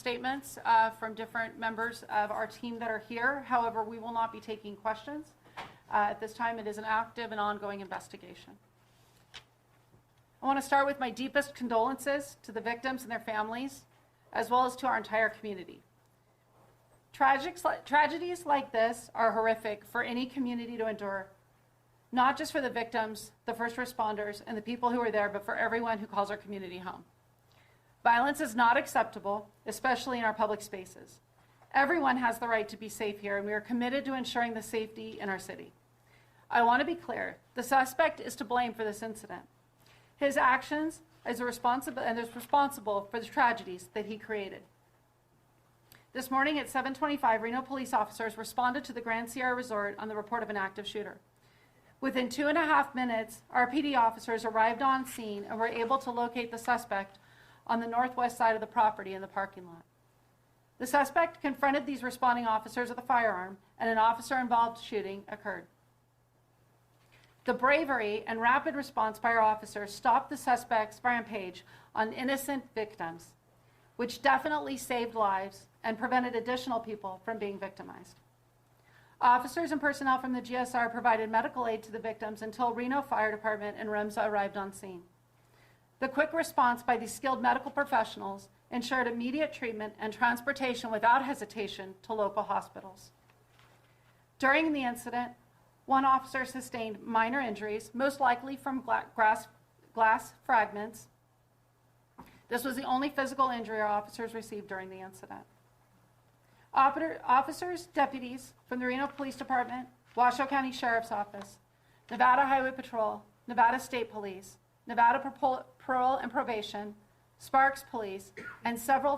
statements from different members of our team that are here. However, we will not be taking questions. At this time, it is an active and ongoing investigation. I want to start with my deepest condolences to the victims and their families, as well as to our entire community. Tragedies like this are horrific for any community to endure, not just for the victims, the first responders, and the people who are there, but for everyone who calls our community home. Violence is not acceptable, especially in our public spaces. Everyone has the right to be safe here, and we are committed to ensuring the safety in our city. I want to be clear, the suspect is to blame for this incident. His actions is responsible for the tragedies that he created. This morning at 7:25, Reno police officers responded to the Grand Sierra Resort on the report of an active shooter. Within 2.5 minutes, our PD officers arrived on scene and were able to locate the suspect on the northwest side of the property in the parking lot. The suspect confronted these responding officers with a firearm, and an officer-involved shooting occurred. The bravery and rapid response by our officers stopped the suspect's rampage on innocent victims, which definitely saved lives and prevented additional people from being victimized. Officers and personnel from the GSR provided medical aid to the victims until Reno Fire Department and REMSA arrived on scene. The quick response by these skilled medical professionals ensured immediate treatment and transportation without hesitation to local hospitals. During the incident, one officer sustained minor injuries, most likely from glass fragments. This was the only physical injury our officers received during the incident. Officers, deputies from the Reno Police Department, Washoe County Sheriff's Office, Nevada Highway Patrol, Nevada State Police, Nevada Parole and Probation, Sparks Police, and several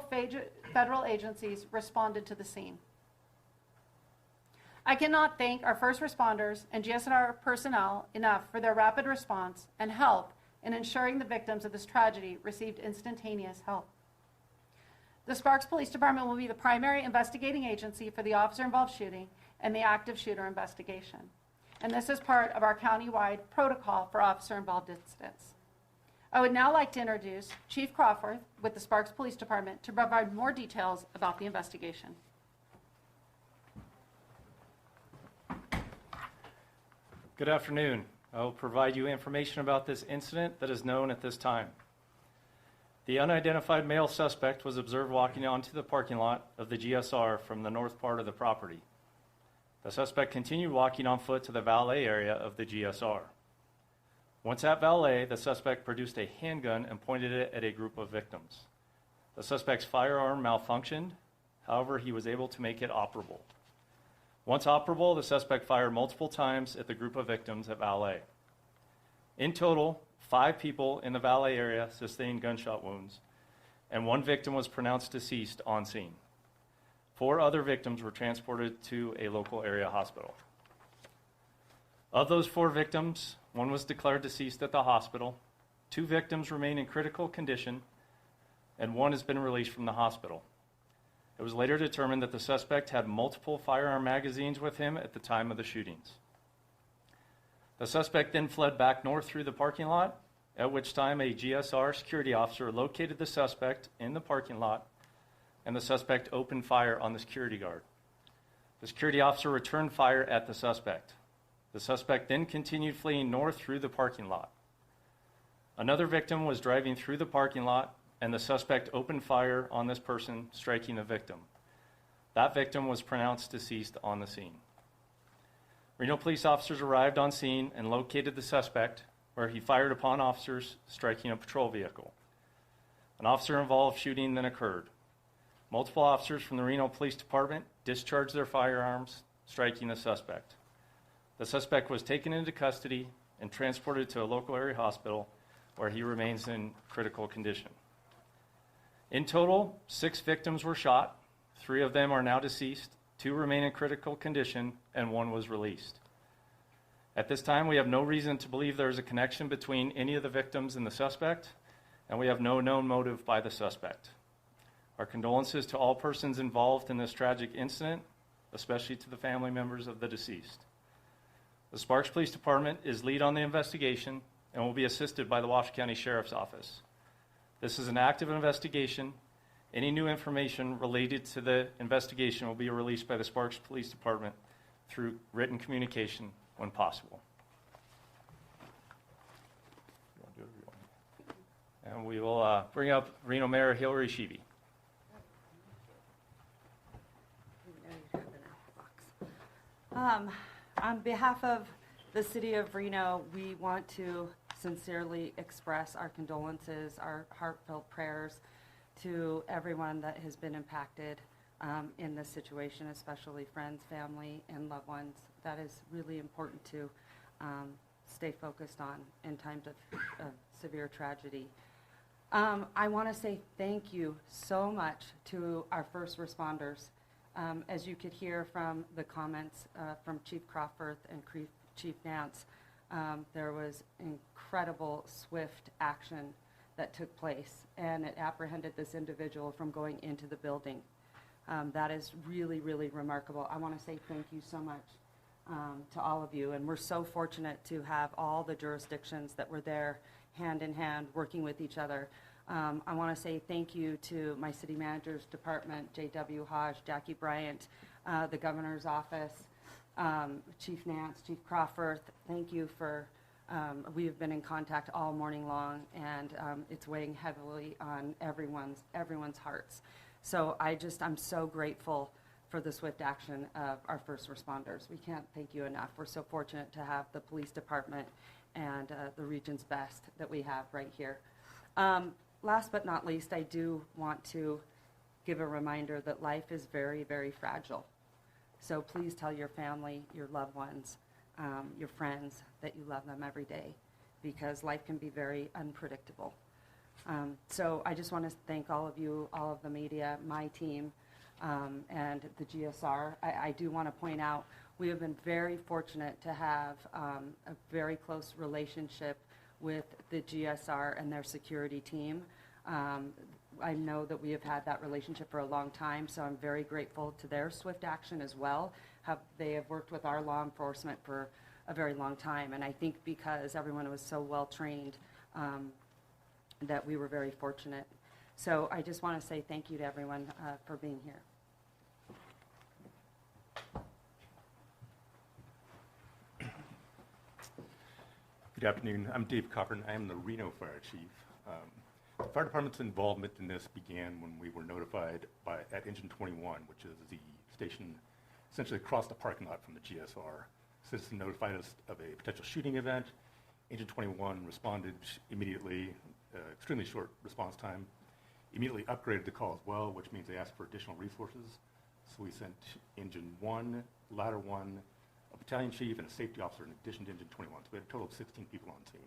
federal agencies responded to the scene. I cannot thank our first responders and GSR personnel enough for their rapid response and help in ensuring the victims of this tragedy received instantaneous help. The Sparks Police Department will be the primary investigating agency for the officer-involved shooting and the active shooter investigation. And this is part of our county-wide protocol for officer-involved incidents. I would now like to introduce Chief Crawford with the Sparks Police Department to provide more details about the investigation. Good afternoon. I will provide you information about this incident that is known at this time. The unidentified male suspect was observed walking onto the parking lot of the GSR from the north part of the property. The suspect continued walking on foot to the valet area of the GSR. Once at valet, the suspect produced a handgun and pointed it at a group of victims. The suspect's firearm malfunctioned, however, he was able to make it operable. Once operable, the suspect fired multiple times at the group of victims at valet. In total, 5 people in the valet area sustained gunshot wounds, and 1 victim was pronounced deceased on scene. 4 other victims were transported to a local area hospital. Of those 4 victims, 1 was declared deceased at the hospital, 2 victims remain in critical condition, and 1 has been released from the hospital. It was later determined that the suspect had multiple firearm magazines with him at the time of the shootings. The suspect then fled back north through the parking lot, at which time a GSR security officer located the suspect in the parking lot, and the suspect opened fire on the security guard. The security officer returned fire at the suspect. The suspect then continued fleeing north through the parking lot. Another victim was driving through the parking lot, and the suspect opened fire on this person, striking the victim. That victim was pronounced deceased on the scene. Reno police officers arrived on scene and located the suspect, where he fired upon officers, striking a patrol vehicle. An officer-involved shooting then occurred. Multiple officers from the Reno Police Department discharged their firearms, striking the suspect. The suspect was taken into custody and transported to a local area hospital, where he remains in critical condition. In total, 6 victims were shot. 3 of them are now deceased, 2 remain in critical condition, and 1 was released. At this time, we have no reason to believe there is a connection between any of the victims and the suspect, and we have no known motive by the suspect. Our condolences to all persons involved in this tragic incident, especially to the family members of the deceased. The Sparks Police Department is lead on the investigation and will be assisted by the Washoe County Sheriff's Office. This is an active investigation, Any new information related to the investigation will be released by the Sparks Police Department through written communication when possible. And we will bring up Reno Mayor Hillary Sheevy. On behalf of the City of Reno, we want to sincerely express our condolences, our heartfelt prayers to everyone that has been impacted in this situation, especially friends, family, and loved ones. That is really important to stay focused on in times of severe tragedy. I want to say thank you so much to our first responders. As you could hear from the comments from Chief Crawford and Chief Nance, there was incredible, swift action that took place, and it apprehended this individual from going into the building. That is really, really remarkable. I want to say thank you so much to all of you, and we're so fortunate to have all the jurisdictions that were there hand in hand working with each other. I want to say thank you to my city manager's department, J.W. Hodge, Jackie Bryant, the governor's office, Chief Nance, Chief Crawford. Thank you for, we have been in contact all morning long, and it's weighing heavily on everyone's hearts. So I'm so grateful for the swift action of our first responders. We can't thank you enough. We're so fortunate to have the police department and the region's best that we have right here. Last but not least, I do want to give a reminder that life is very, very fragile. So please tell your family, your loved ones, your friends that you love them every day, because life can be very unpredictable. So I just want to thank all of you, all of the media, my team, and the GSR. I do want to point out we have been very fortunate to have a very close relationship with the GSR and their security team. I know that we have had that relationship for a long time, so I'm very grateful to their swift action as well. They have worked with our law enforcement for a very long time, and I think because everyone was so well trained that we were very fortunate. So I just want to say thank you to everyone for being here. Good afternoon. I'm Dave Cochran. I am the Reno Fire Chief. The fire department's involvement in this began when we were notified at Engine 21, which is the station essentially across the parking lot from the GSR. Citizen notified us of a potential shooting event. Engine 21 responded immediately, extremely short response time, immediately upgraded the call as well, which means they asked for additional resources. So we sent Engine 1, Ladder 1, a battalion chief, and a safety officer in addition to Engine 21. So we had a total of 16 people on scene.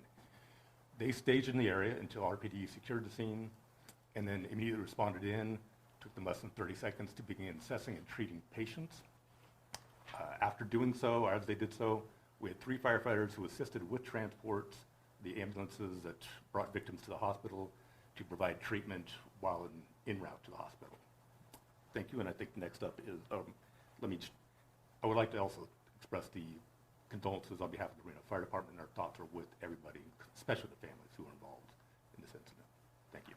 They staged in the area until RPD secured the scene, and then immediately responded in. Took them less than 30 seconds to begin assessing and treating patients. After doing so, or as they did so, we had 3 firefighters who assisted with transports, the ambulances that brought victims to the hospital to provide treatment while en route to the hospital. Thank you, and I think next up is, I would like to also express the condolences on behalf of the Reno Fire Department, and our thoughts are with everybody, especially the families who are involved in this incident. Thank you.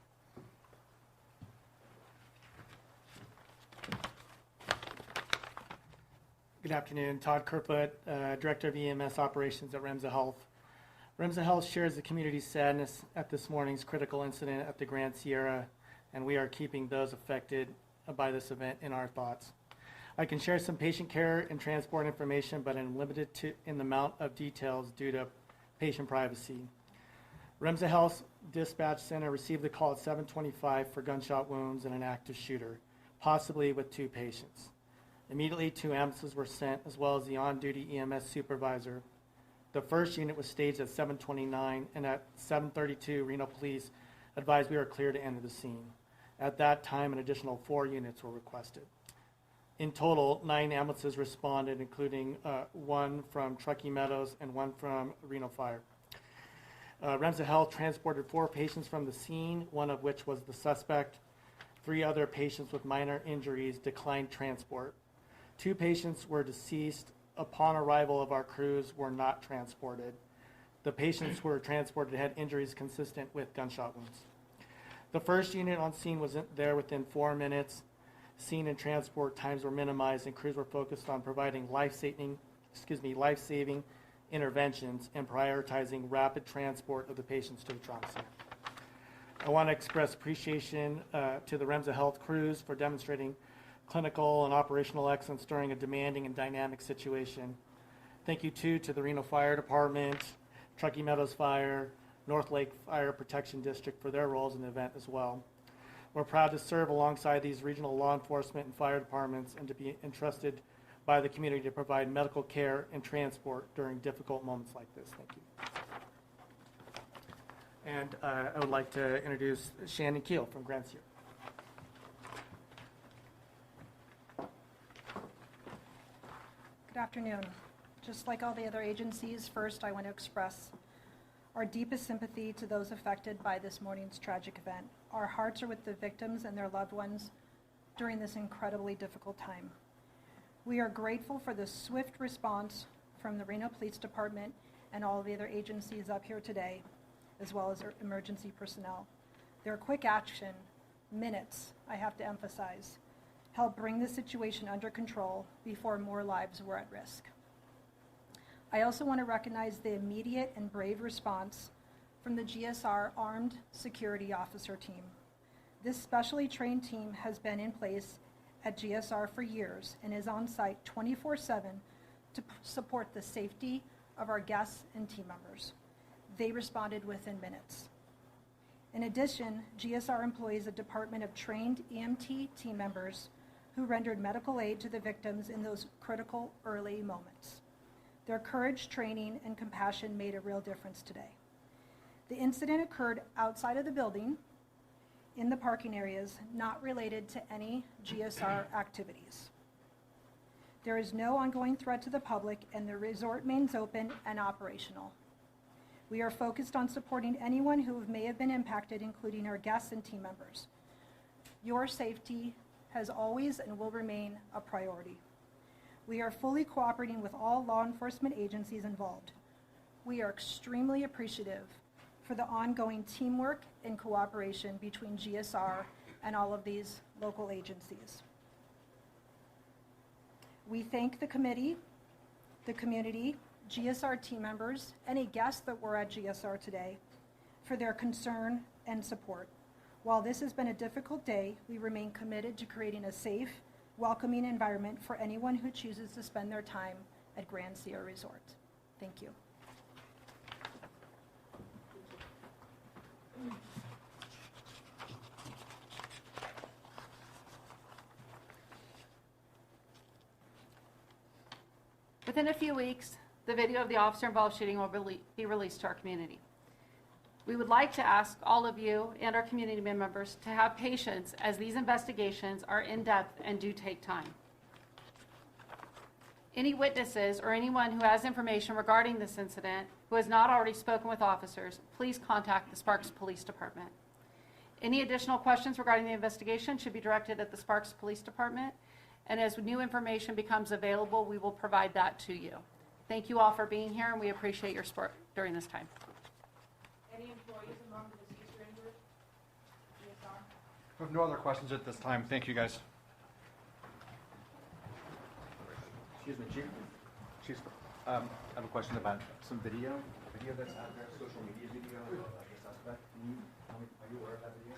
Good afternoon. Todd Kerfoot, Director of EMS Operations at REMA Health. REMA Health shares the community's sadness at this morning's critical incident at the Grand Sierra, and we are keeping those affected by this event in our thoughts. I can share some patient care and transport information, but I'm limited in the amount of details due to patient privacy. REMA Health Dispatch Center received the call at 7:25 for gunshot wounds and an active shooter, possibly with 2 patients. Immediately, 2 ambulances were sent, as well as the on-duty EMS supervisor. The first unit was staged at 7:29, and at 7:32, Reno Police advised we were clear to enter the scene. At that time, an additional 4 units were requested. In total, 9 ambulances responded, including 1 from Truckee Meadows and 1 from Reno Fire. REMA Health transported 4 patients from the scene, 1 of which was the suspect. 3 other patients with minor injuries declined transport. 2 patients were deceased. Upon arrival of our crews, were not transported. The patients who were transported had injuries consistent with gunshot wounds. The first unit on scene was there within 4 minutes. Scene and transport times were minimized, and crews were focused on providing life-saving interventions and prioritizing rapid transport of the patients to the trauma center. I want to express appreciation to the REMA Health crews for demonstrating clinical and operational excellence during a demanding and dynamic situation. Thank you, too, to the Reno Fire Department, Truckee Meadows Fire, North Lake Fire Protection District for their roles in the event as well. We're proud to serve alongside these regional law enforcement and fire departments and to be entrusted by the community to provide medical care and transport during difficult moments like this. Thank you. And I would like to introduce Shannon Keel from Grand Sierra. Good afternoon. Just like all the other agencies, first I want to express our deepest sympathy to those affected by this morning's tragic event. Our hearts are with the victims and their loved ones during this incredibly difficult time. We are grateful for the swift response from the Reno Police Department and all of the other agencies up here today, as well as our emergency personnel. Their quick action, minutes, I have to emphasize, helped bring the situation under control before more lives were at risk. I also want to recognize the immediate and brave response from the GSR Armed Security Officer team. This specially trained team has been in place at GSR for years and is on site 24/7 to support the safety of our guests and team members. They responded within minutes. In addition, GSR employs a department of trained EMT team members who rendered medical aid to the victims in those critical early moments. Their courage, training, and compassion made a real difference today. The incident occurred outside of the building, in the parking areas, not related to any GSR activities. There is no ongoing threat to the public, and the resort remains open and operational. We are focused on supporting anyone who may have been impacted, including our guests and team members. Your safety has always and will remain a priority. We are fully cooperating with all law enforcement agencies involved. We are extremely appreciative for the ongoing teamwork and cooperation between GSR and all of these local agencies. We thank the committee, the community, GSR team members, any guests that were at GSR today for their concern and support. While this has been a difficult day, we remain committed to creating a safe, welcoming environment for anyone who chooses to spend their time at Grand Sierra Resort. Thank you. Within a few weeks, the video of the officer-involved shooting will be released to our community. We would like to ask all of you and our community members to have patience as these investigations are in-depth and do take time. Any witnesses or anyone who has information regarding this incident who has not already spoken with officers, please contact the Sparks Police Department. Any additional questions regarding the investigation should be directed at the Sparks Police Department, and as new information becomes available, we will provide that to you. Thank you all for being here, and we appreciate your support during this time. Any employees among the deceased or injured? GSR? We have no other questions at this time. Thank you, guys. Excuse me, Chief. I have a question about some video that's out there, social media video of the suspect. Are you aware of that video?